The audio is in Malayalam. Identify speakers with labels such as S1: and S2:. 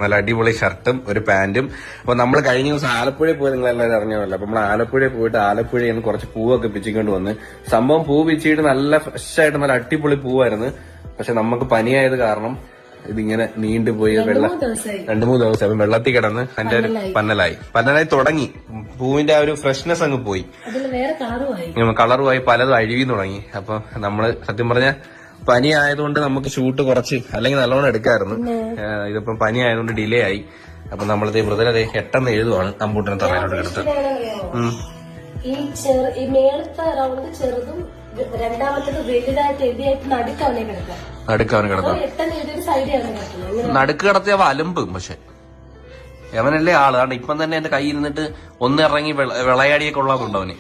S1: നല്ല അടിപൊളി ഷർട്ടും ഒരു പാന്റും. അപ്പൊ നമ്മൾ കഴിഞ്ഞ ദിവസം ആലപ്പുഴ പോയി നിങ്ങളെല്ലാവരും അറിഞ്ഞല്ലോ. അപ്പൊ നമ്മൾ ആലപ്പുഴയിൽ പോയിട്ട് ആലപ്പുഴയിൽ നിന്ന് കുറച്ച് പൂവൊക്കെ പിച്ചിക്കൊണ്ട് വന്ന് സംഭവം പൂ പിച്ചിട്ട് നല്ല ഫ്രഷ് ആയിട്ട് നല്ല അടിപൊളി പൂവായിരുന്നു. പക്ഷെ നമുക്ക് പനിയായത് കാരണം ഇതിങ്ങനെ നീണ്ടുപോയി 2-3 ദിവസം അപ്പൊ വെള്ളത്തിൽ കിടന്ന് അതിന്റെ ഒരു പന്നലായി തുടങ്ങി. പൂവിന്റെ ആ ഒരു ഫ്രഷ്നെസ് അങ്ങ് പോയി, കളറുമായി പലതും അഴിവി തുടങ്ങി. അപ്പൊ നമ്മള് സത്യം പറഞ്ഞ പനി ആയതുകൊണ്ട് നമുക്ക് ഷൂട്ട് കുറച്ച് അല്ലെങ്കിൽ നല്ലോണം എടുക്കായിരുന്നു. ഇതിപ്പം പനി ആയതുകൊണ്ട് ഡിലേ ആയി. അപ്പൊ നമ്മളിത് മൃദുലത 8 എഴുതുവാണ് കമ്പ്യൂട്ടറിന് തറയിലോട്ട് എടുത്ത്. നടുക്കവന് കിടക്കാം. നടുക്ക് കിടത്തിയ അലമ്പും. പക്ഷെ അവനല്ലേ ആള്. കാരണം ഇപ്പം തന്നെ എന്റെ കയ്യിൽ നിന്നിട്ട് ഒന്നിറങ്ങി വിളയാടിയൊക്കെ ഉള്ളതുണ്ടോ അവന്.